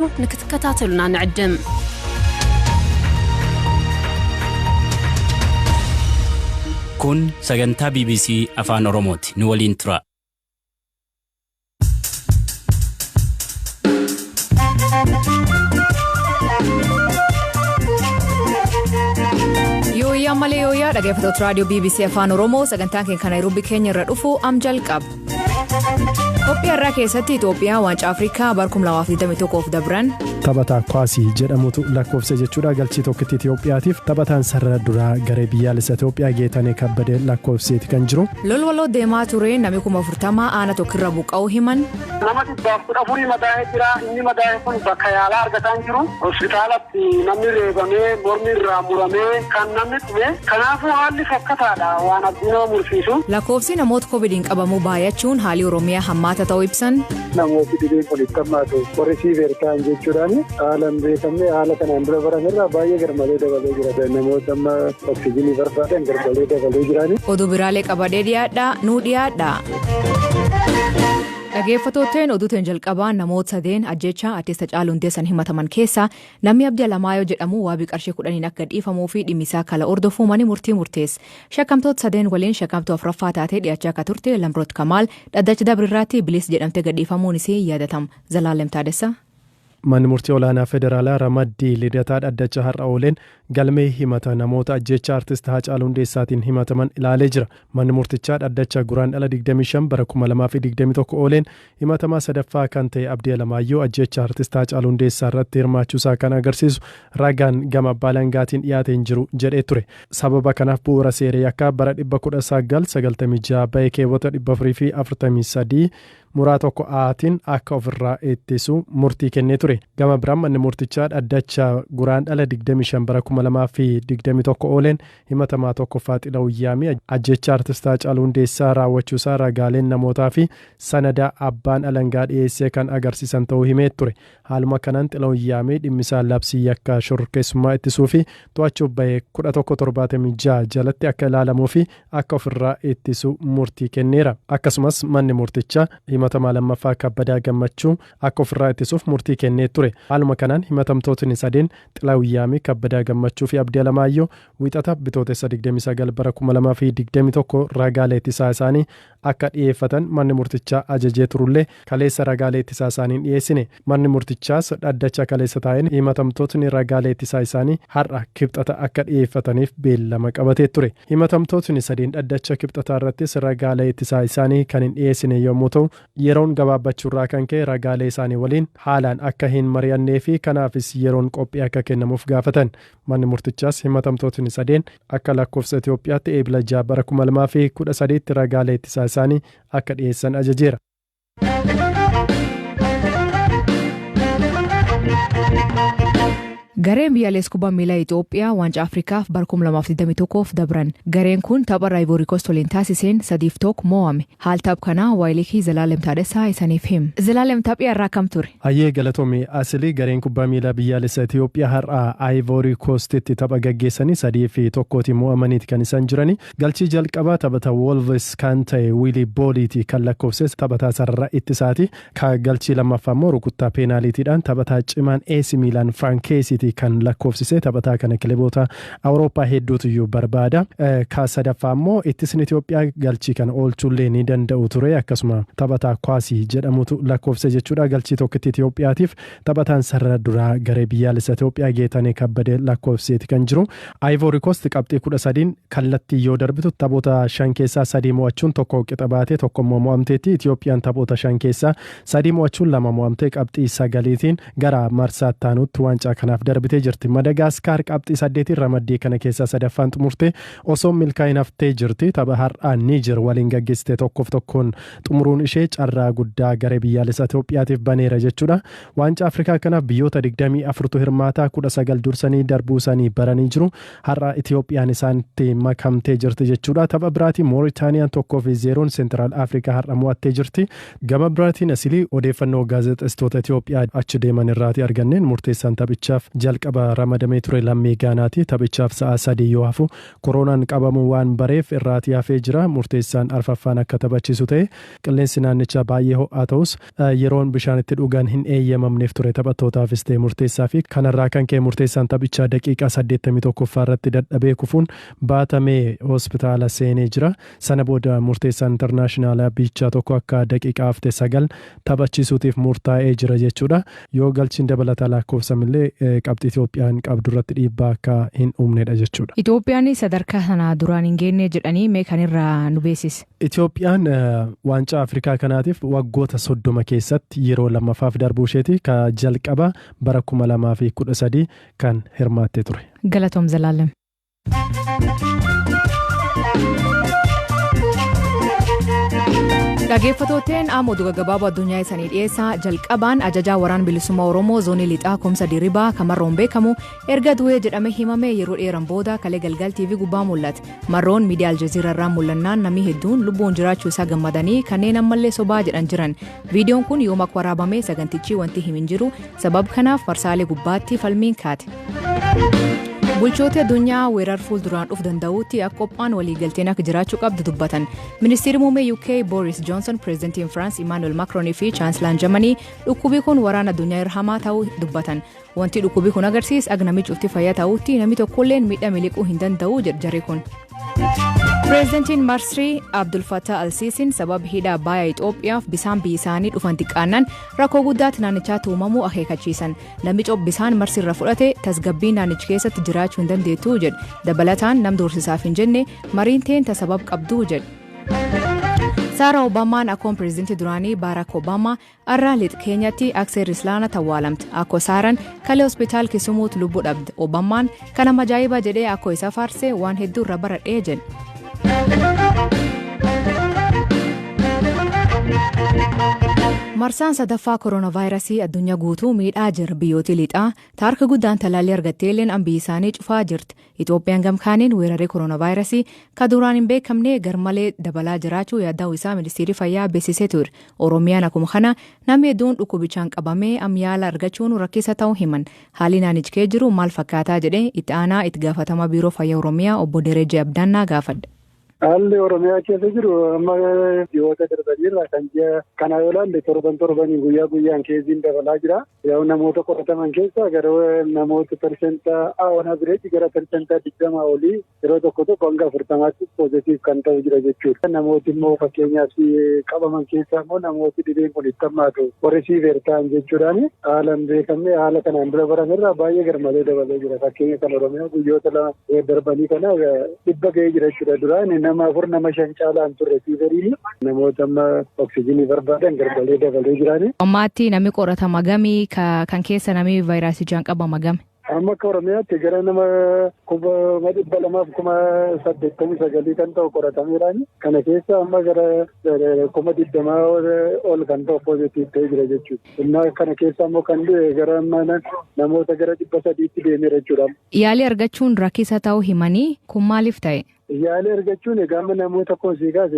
نكتكتاتلنا نعدم كون سجنتا بي بي سي أفان أوروموتي نولين ترا يويا مالي يويا dhaggeeffattoota raadiyoo BBC Afaan Oromoo sagantaan keenya kan Nairobi keenya irra dhufu am jalqaba. Itoophiyaa irraa keessatti Itoophiyaa waancaa Afrikaa bara 2021 dabran taphataa kwaasii jedhamutu lakkoofse jechuudha galchii tokkitti Itoophiyaatiif taphataan sarara duraa garee biyyaalessa Itoophiyaa Geetanee Kabbadee lakkoofseeti kan jiru. Lolwaloo deemaa ture namni 40 aana tokkirra buqqa'uu himan. Nama dhibbaaf afurii madaa'ee jira inni madaa'ee kun bakka yaalaa argataan jiru hospitaalatti namni reebamee mormi irraa muramee kan namni dhume kanaafuu haalli fokkataadha waan addunyaa mursiisu. Lakkoofsi namoota covidiin qabamuu baay'achuun haalli Oromiyaa hammaata ta'uu ibsan. Namooti dhibeen walitti hammaatu qorrisiiver ta'an jechuudhaan haalaan beekamne haala kanaan dura baramerraa baay'ee garmalee dabalee jira. Namoota amma oksijiinii barbaadan garmalee dabalee jirani. Oduu biraalee qabadee dhiyaadhaa nuu dhiyaadhaa. Dhaggeeffattootni oduutiin jalqabaa namoota sadeen ajjechaa artist Hacaaluu Hundeessan himataman keessaa namni Abdii Alamaayyoo jedhamu waabii qarshii 10 akka dhiifamuu fi dhimmisaa kala ordofuu mani murtii murteesse. Shakkamtoota sadeen waliin shakkamtuu afuraffaa taatee dhiyaachaa akka turte Lamroot Kamaal dhaddacha Dabrirraatti bilis jedhamte gadhiifamuun isii yaadatama. Zalaalem Taadessa. Manni murtii olaanaa federaalaa Ramaddii Lidataa dhaddacha har'a ooleen galmee himata namoota ajjecha artist Hacaaluu Hundeessaatiin himataman ilaalee jira. Manni murtichaa dhaddacha guraandhala 25 bara 2021 ooleen himatamaa sadaffaa kan ta'e Abdii Alamaayyoo ajjecha artist Hacaaluu Hundeessaa irratti hirmaachuusaa kan agarsiisu ragaan gama baalangaatiin dhiyaatee hin jiru jedhee ture. Sababa kanaaf bu'uura seeraa yakkaa bara 1996 bahee keewwata 443 muraa tokko aatiin akka ofirraa ittisu murtii kennee ture. Gama biraan manni murtichaa dhaddacha guraandhala 25 bara 2021 ooleen himatamaa tokkoffaa Xilawuyyaamii ajjecha artist Hacaaluu Hundeessaa raawwachuusaa ragaaleen namootaa fi sanada abbaan alangaa dhiyeessee kan agarsiisan ta'uu himee ture. Haaluma kanaan Xilawuyyaamii dhimmisaa labsii yakka shororkeessummaa ittisuu fi to'achuuf bahee 1176 jalatti akka ilaalamuu fi akka ofirraa ittisu murtii kenneera. Akkasumas manni murtichaa himatamaa lammaffaa Kabbadaa Gammachuu akka ofirraa ittisuuf murtii kennee ture. Haaluma kanaan himatamtootni sadeen Xilawuyyaamii, Kabbadaa Gammachuu fi Abdii Alamaayyoo wixata bitootessa 29 bara 2021 ragaalee ittisaa isaanii akka dhiyeeffatan manni murtichaa ajajee turullee kaleessa ragaalee ittisaa isaanii dhiyeessine. Manni murtichaas dhaddacha kaleessa taa'een himatamtootni ragaalee ittisaa isaanii har'a kibxata akka dhiyeeffataniif beellama qabatee ture. Himatamtootni sadeen dhaddacha kibxataa irrattis ragaalee ittisaa isaanii kan hin dhiyeessine yommuu ta'u yeroon gabaabbachuurraa kan ka'e ragaalee isaanii waliin haalaan akka hin mari'annee fi kanaafis yeroon qophii akka kennamuuf gaafatan. Manni murtichaas himatamtootni sadeen akka lakkoofsa Itoophiyaatti eebila 6 bara 2013 ragaalee ittisaa isaanii akka dhiyeessan ajajeera. Gareen biyyaalessa kubbaa miilaa Itoophiyaa waancaa Afrikaaf bara 2021 dabran. Gareen kun tapha Ivory Coast waliin taasiseen 3-1 mo'ame. Haal tapha kanaa Waayilikii Zalaalem Taadessaa isaniif hima. Zalaalem taphii irraa kam ture? Ayyee galatoomii asili gareen kubbaa miilaa biyyaalessa Itoophiyaa har'a Ivory Coastitti tapha gaggeessanii 3-1 mo'amaniiti kan isaan jirani. Galchii jalqabaa taphata Wolves kan ta'e Willy Booliiti kan lakkoofses taphataa sarara ittisaati. Ka galchii lammaffaa immoo rukuttaa peenaaliitiidhaan taphataa cimaan AC Milan Frankeesiiti kan lakkoofsisee taphataa kana kilaboota Awurooppaa hedduutu iyyuu barbaada. Ka sadaffaa immoo ittisni Itoophiyaa galchii kana oolchuullee ni danda'u ture. Akkasuma taphataa kwaasii jedhamutu lakkoofse jechuudha. Galchii tokkitti Itoophiyaatiif taphataan sarara duraa garee biyyaalessa Itoophiyaa Geetanee Kabbadee lakkoofseeti kan jiru. Ivory Coast qabxii 13 kallattii yoo darbitu taphoota 5 keessaa 3 mo'achuun tokko qixa baatee tokko immoo mo'amteetti. Itoophiyaan taphoota 5 keessaa 3 mo'achuun 2 mo'amtee qabxii 9tiin gara marsaatti aanutti waancaa kanaaf darbitee jirti. Madagaskar qabxii 8 ramaddii kana keessaa sadaffaan xumurte osoo milkaa'in haftee jirti. Tapha har'aa Niger waliin gaggeessite 1-1 xumuruun ishee carraa guddaa garee biyyaalessa Itoophiyaatiif baneera jechuudha. Waancaa Afrikaa kanaaf biyyoota 24tu hirmaataa 19 dursanii darbuu isaanii baranii jiru. Har'a Itoophiyaan isaanitti makamtee jirti jechuudha. Tapha biraatiin Mooritaaniyaan 1-0 Seentiraal Afrikaa har'a mo'attee jirti. Gama biraatiin asilii odeeffannoo gaazexeessitoota Itoophiyaa achi deeman irraati arganneen murteessaan taphichaaf jalqaba ramadamee ture lammii Gaanaati. Taphichaaf sa'a 3 yoo hafu koronaan qabamuu waan bareef irraatii hafee jira. Murteessaan arfaffaan akka taphachiisu ta'e qilleensi naannichaa baay'ee ho'aa ta'us yeroon bishaan itti dhugan hin eeyyamamneef ture taphattootaafis ta'e murteessaa fi kanarraa kan ka'e murteessaan taphichaa daqiiqaa 81 irratti dadhabee kufuun baatamee hospitaala seenee jira. Sana booda murteessaan intarnaashinaala biichaa tokko akka daqiiqaa hafte 9 taphachiisuutiif murtaa'ee jira jechuudha. Yoo galchiin dabalataa lakkoofsamillee qabxii Itoophiyaan qabdu irratti dhiibbaa akka hin uumnedha jechuudha. Itoophiyaan sadarkaa sana duraan hin geenne jedhanii mee kanirraa nu beeksisi? Itoophiyaan waancaa Afrikaa kanaatiif waggoota 30 keessatti yeroo lammaffaaf darbuu isheeti. Ka jalqaba bara 2013 kan hirmaattee ture. Galatoom Zalaalem. Dhaggeeffattootni amma oduu gaggabaaboo addunyaa isaanii dhiyeessaa. Jalqabaan ajajaa waraana bilisummaa Oromoo zoonii lixaa Kumsa Dirribaa kamarroon beekamu erga du'ee jedhamee himame yeroo dheeraan booda kalee galgal TV gubbaa mul'ate. Marroon miidiyaa Aljazeeraa irraa mul'annaan namni hedduun lubbuun jiraachuu isaa gammadanii kanneen ammallee sobaa jedhan jiran. Viidiyoon kun yooma akka waraabame sagantichi wanti himin jiru. Sabab kanaaf marsaalee gubbaatti falmiin kaate. Bulchoota addunyaa weerar fuulduraan dhuf danda'uutti akka qophaan waliigalteen akka jiraachuu qabdu dubbatan. Ministeerri muummee UK Boris Johnson, Pireezidantiin France Emmanuel Macron fi Chaansilaan Jarmanii dhukkubii kun waraana addunyaa irra hamaa ta'uu dubbatan. Wanti dhukkubii kun agarsiis agnami cufti fayyaa ta'uutti namni tokkolleen miidhaa miliquu hin danda'u jedhe kun. Pireezidantiin Masrii Abdul Fattah Al-Siisiin sababa hidha Abbayyaa Itoophiyaaf bisaan biyya isaanii dhufan xiqqaannan rakkoo guddaatti naannichaatti uumamuu akeekachiisan. Namni bisaan Marsii irra fudhate tasgabbii naannicha keessatti jiraachuu hin dandeettu jedhe. Dabalataan nam doorsisaaf hin jenne mariin teenta sabab qabdu jedhe. Saara Obaamaan akkoon pireezidantii duraanii Barack Obaamaa irraa lixa Keenyatti Akseer Islaana tawwaalamte. Akkoo Saaraan kalee hospitaal Kisumuutti lubbuu dhabde. Obaamaan kana majaa'iba jedhee akkoo isa faarsee waan hedduu irra baradhee jedhe. Marsaan sadaffaa kooronaavaayirasii addunyaa guutuu miidhaa jira. Biyyooti lixaa taarka guddaan talaallii argatteelleen ambii isaanii cufaa jirti. Itoophiyaan gamkaaniin weeraree kooronaavaayirasii ka duraan hin beekamne garmalee dabalaa jiraachuu yaaddaa'u isaa ministeerri fayyaa beeksisee ture. Oromiyaan akkuma kana namni hedduun dhukkubichaan qabamee amyaala argachuun rakkisa ta'uu himan. Haalli naannichi jiru maal fakkaataa jedhee itti aanaa itti gaafatamaa biiroo fayyaa Oromiyaa obbo Derejee Abdaannaa gaafadhe. Haalli Oromiyaa keessa jiru amma dhiyoota darbanirraa kan ji'a kana yoo ilaalle torbanii guyyaa guyyaan keessiin dabalaa jira. Yoo namoota qorataman keessaa gara namoota persentaa on average gara persentaa 20 olii yeroo tokko hanga 40tti poozitiif kan ta'u jira jechuudha. Namooti immoo fakkeenyaaf qabaman keessaa immoo namooti dhibeen kun itti hammaatu risiiver ta'an jechuudhaan haalaan beekamne haala kanaan dura baramerraa baay'ee garmalee dabalee jira. Fakkeenya kan Oromiyaa guyyoota lama darbanii kana 100 ga'ee jira jechuudha. Duraan nama 4 nama 5 caalaan turre fiiveriin namoota amma oksijiinii barbaadan garmalee dabalee jirani. Ammaatti namni qoratama gamii kan keessa namni vaayirasichaan qabama game. Amma akka Oromiyaatti gara nama 289 kan ta'u qoratameerani. Kana keessa amma gara 20 ol kan ta'u poozitiif ta'ee jira jechuudha. Innaa kana keessa immoo kan du'e gara namoota gara 300tti deemeera jechuudha. Yaalii argachuun rakkisa ta'uu himanii kun maaliif ta'e? Yaalii argachuun egaa namoota koosiikaas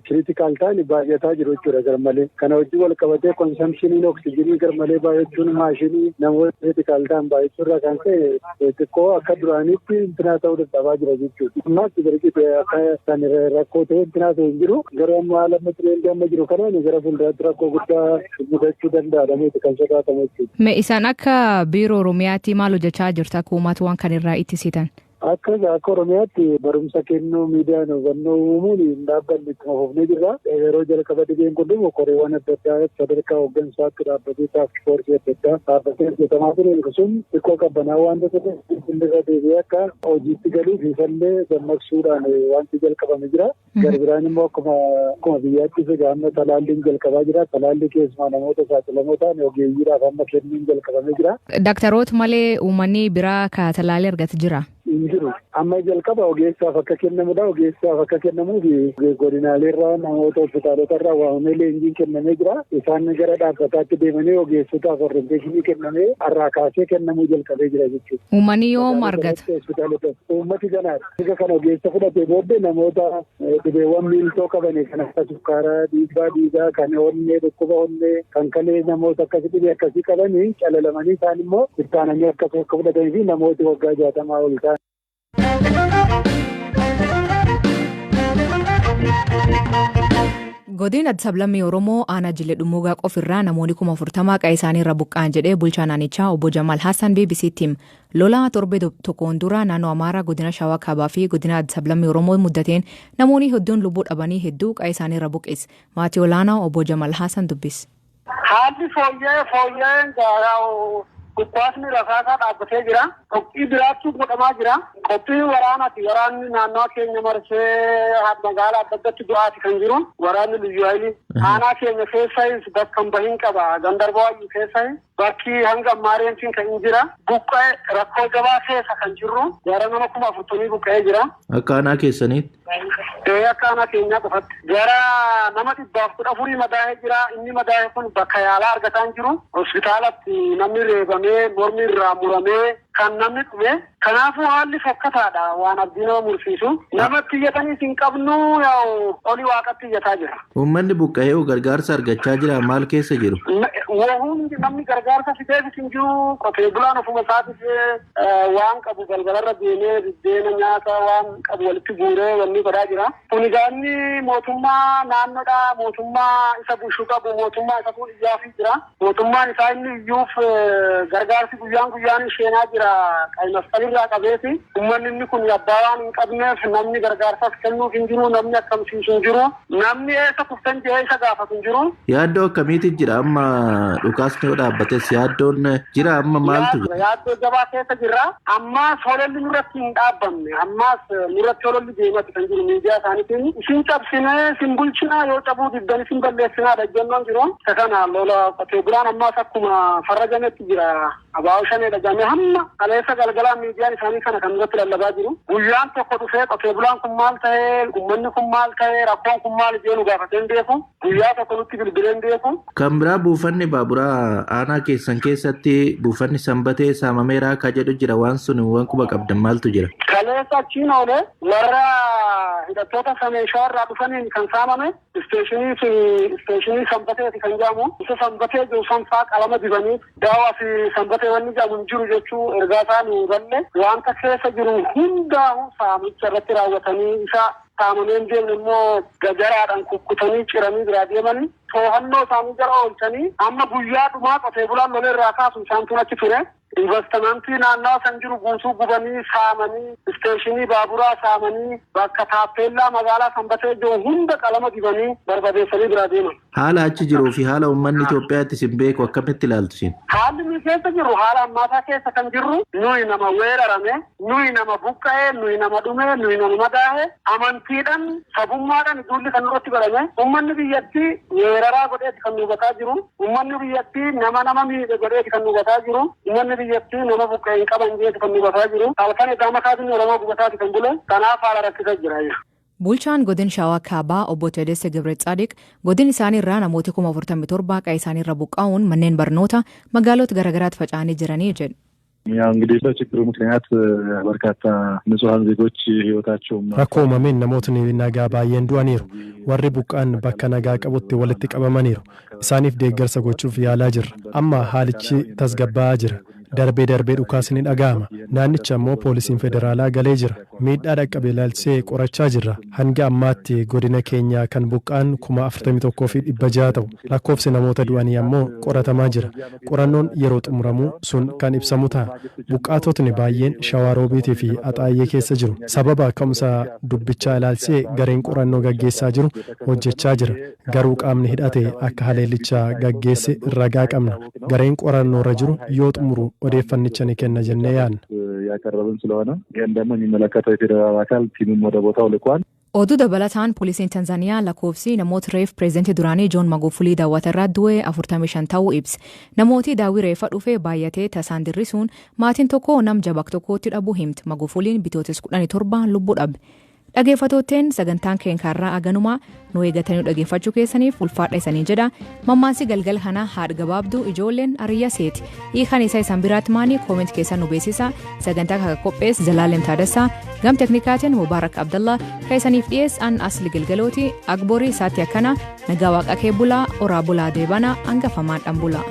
kiriitikaal ta'an baay'ataa jiru jechuudha garmalee. Kana wajjin wal qabatee konsamshiniin oksijiinii garmalee baay'achuun maashinii namoota kiriitikaal ta'an baay'achuurraa kan ta'e xiqqoo akka duraaniitti intinaa ta'uu dadhabaa jira jechuudha. Ammaas gargite akka kan rakkoo ta'e intinaa ta'e hin jiru. Garuu amma haala matireelii amma jiru kanaan gara fuulduraatti rakkoo guddaa mudachuu danda'ameeti kan sodaatamu jechuudha. Isaan akka biiroo Oromiyaatti maal hojjechaa jirtu akka uummata waan kan irraa ittisitan? Akka Oromiyaatti barumsa kennuu miidiyaan hubannoo uumuun hin dhaabbanne itti fufnee jirra. Yeroo jalqaba dhibeen kun dhufu qoreewwan adda addaa sadarkaa hooggansaatti dhaabbatee taaksifoorsii adda addaa dhaabbatee hojjetamaa ture. Sun xiqqoo qabbanaa waan ta'eef irra deebi'ee akka hojiitti galuu fi fallee dammaqsuudhaan wanti jalqabame jira. Garbiraan immoo akkuma biyyaatti amma talaalliin jalqabaa jira. Talaalli keessumaa namoota saaxilamoo ta'an ogeeyyiidhaaf amma kennuun jalqabamee jira. Daaktaroota malee uummanni biraa ka talaallii argatu jira. hin jiru. Amma jalqaba ogeessaaf akka kennamudha. Ogeessaaf akka kennamuuf godinaaleerraa namoota hospitaalotarraa waamamee leenjiin kennamee jira. Isaan gara dhaabbataatti deemanii ogeessotaaf orienteeshinii kennamee har'aa kaasee kennamuu jalqabee jira jechuudha. Uummanni yoom argata? Uummati ganaadha. Egaa kan ogeessa fudhatee booddee namoota dhibeewwan miiltoo qabanii kan akka sukkaaraa, dhiibbaa, kan onnee, dhukkuba onnee, kan kalee namoota akkasii dhibee akkasii qabanii calalamanii isaan immoo ittaananii akka fudhatanii fi namooti waggaa 60 ol ta'an. Godina Addis Ablammii Oromoo aanaa Jilee Dhummuugaa qofirraa namoonni 40,000 qe'ee isaanii irra buqqa'an jedhee bulchaa naannichaa obbo Jamal Hassan BBC'tti hime. Lolaa torbee tokkoon dura naannoo Amaaraa godina Shawaa Kaabaa fi godina Addis Ablammii Oromoo muddateen namoonni hedduun lubbuu dhabanii hedduu qe'ee isaanii irra buqqa'e. Maatii olaanaa obbo Jamal Hassan dubbise. Haalli fooyyeen Gubbaasni rafaasaa dhaabbatee jira. Qophii biraatti godhamaa jira. Qophii waraanaati. Waraanni naannoo keenya marsee magaalaa adda addatti du'aati kan jiru. Waraanni liyyuu haayilii. Aanaa keenya keessayis bakka hin bahin qaba. Gandarbaayyuu keessayis bakki hanga Maareentiin kan hin jira. Buqqa'ee rakkoo gabaa keessa kan jirru. Gara nama 40,000 buqqa'ee jira. Akka aanaa keessaniitti? Akka aanaa keenyaa qofatti. Gara nama 414 madaa'ee jira. Inni madaa'e kun bakka yaalaa argataa hin jiru. Hospitaalatti namni reebamee mormi irraa muramee kan namni dhume. Kanaafuu haalli fokkataadha waan abdii nama mursiisu. Namatti iyyatanii hin qabnu olii waaqatti iyyataa jira. Uummanni buqqa'ee gargaarsa argachaa jira maal keessa jiru? Hundi namni gargaarsa fideefis hin jiru. Qotee bulaan ofuma isaatiif waan qabu galgalarra deemee biddeena nyaata waan qabu walitti guuree wanni godhaa jira. Kuni gaanni mootummaa naannoodha. Mootummaa isa bulchuu qabu mootummaa isa kun iyyaafii jira. Mootummaan isaa inni iyyuuf gargaarsi guyyaan isheenaa jira. Qayyinasqalirraa qabeeti. Uummanni inni kun abbaa waan hin qabneef namni gargaarsaaf kennuuf hin jiru. Namni akkamsiisu hin jiru. Namni eessa kuftan jee isa gaafatu hin jiru. Yaaddoo akkamiitu jira amma dhukaasni yoo dhaabbates yaaddoon jira amma maaltu jira? Yaaddoo jabaa keessa jira. Ammaas hololli nurratti hin dhaabbanne. Ammaas nurratti hololli deematti kan jiru miidiyaa isaaniitiin. Isin cabsinee isin bulchinaa yoo cabuu diddan isin balleessinaa dhaggennoon jiru. Isa kana lola qotee bulaan ammaas akkuma farrajametti jira. Abaa'oo shanee dhagame hamma kaleessa galgalaan miidiyaan isaanii kana kan irratti lallabaa jiru. Guyyaan tokko dhufee qotee bulaan kun maal ta'ee uummanni kun maal ta'ee rakkoon kun maal jedhu gaafatee hin beeku. Guyyaa tokko nutti bilbilee hin beeku. Kan biraa buufanni baaburaa aanaa keessan keessatti buufanni sanbatee saamameeraa akka jedhu jira waan sun waan quba qabdan maaltu jira? Kaleessa achiin oolee warra hidhattoota sameeshaarraa dhufaniin kan saamame isteeshinii sanbateeti kan jedhamu. Isa sanbatee jiru sanfaa qalama dibanii daawaa fi sanbatee wanni jedhamu hin jiru jechuu ergaa isaa nu galle wanta keessa jiru hundaa'u saamicha irratti raawwatanii isa saamameen deemne immoo gajaraadhaan kukkutanii ciranii biraa deemanii to'annoo isaanii jala oolchanii amma guyyaa dhumaa qotee bulaan loleerraa kaasu isaantu achi ture. Investimentii naannoo san jiru guutuu gubanii saamanii isteeshinii baaburaa saamanii bakka taappeellaa magaalaa sanbatee jiru hunda qalama dibanii barbadeessanii biraa deeman. Haala achi jiruu fi haala uummanni Itoophiyaatti sin beeku akkamitti ilaaltu sin? Haalli nuyi keessa jirru haala ammaataa keessa kan jirru nuyi nama weerarame, nuyi nama buqqa'e, nuyi nama dhume, nuyi nama madaa'e, amantiidhaan sabummaadhaan ijoolli kan irratti barame, uummanni biyyattii weeraraa godheeti kan nu hubataa jiru, uummanni biyyattii nama miidhe godheeti kan nu hubataa jiru, uummanni biyyattii nama buqqa'e hin qaban jeeti kan nu hubataa jiru, halkan iddoo makaatiin Oromoo gubataati kan bule, kanaaf haala rakkisaa jira. Bulchaan godin Shawaa Kaabaa obbo Teedesse Gibre Tsaadiq godin isaanii irraa namooti 47 qe'ee isaanii irra buqqa'uun manneen barnoota magaalota garaagaraatti faca'anii jiranii jedhu. ያው እንግዲህ በችግሩ ምክንያት በርካታ ንጹሃን ዜጎች ህይወታቸው rakkoo uumameen namootni nagaa baay'een du'aniiru warri buqqa'an bakka nagaa qabutti walitti qabamaniiru isaaniif deeggarsa gochuuf yaalaa jirra amma haalichi tasgabbaa'aa jira darbee dhukaasni dhaga'ama naannicha immoo poolisiin federaalaa galee jira miidhaa dhaqqabe ilaalchisee qorachaa jirra hanga ammaatti godina keenya kan buqqa'an 41,600 ta'u lakkoofsi namoota du'anii ammoo qoratamaa jira qorannoon yeroo xumuramu sun kan ibsamu ta'a buqqaatotni baay'een Shawaa Roobiitii fi Axaayyee keessa jiru sababa ka'umsa dubbichaa ilaalchisee gareen qorannoo gaggeessaa jiru hojjechaa jira garuu qaamni hidhate akka haleellicha gaggeesse ragaa qabna gareen qorannoo irra jiru yoo xumuru odeeffannicha ni kenna jennee yaadna ያቀረብን ስለሆነ ይሄን ደግሞ የሚመለከተው የፌደራል አካል ቲሙን ወደ ቦታው ልኳል Oduu dabalataan poolisiin Tanzaaniyaa lakkoofsi namoota reef pireezidantii duraanii Joon Magufulii daawwatarraa du'e 45 ta'uu ibsa. Namooti daawwii reeffa dhufee baay'atee tasaan dirrisuun maatiin tokko nam jabak tokkotti dhabuu himti. Magufuliin bitootes 17 lubbuu dhabe. Dhageeffatooteen sagantaan keenkaarraa aganumaa nu eegatanii dhageeffachuu keessaniif ulfaadha isanii jedha. Mammaansi galgal kanaa haadha gabaabduu ijoolleen ariyya seeti. Hiikan isaa isan biraatti maanii kooment keessan nu beeksisa. Sagantaa kana qophees Jalaalem Taadassaa gam teknikaatiin Mubaarak Abdallah kan isaniif dhiyeessan asli galgalooti agborii isaatti akkana nagaa waaqa kee bulaa oraa bulaa deebana hangafamaan dhan bulaa.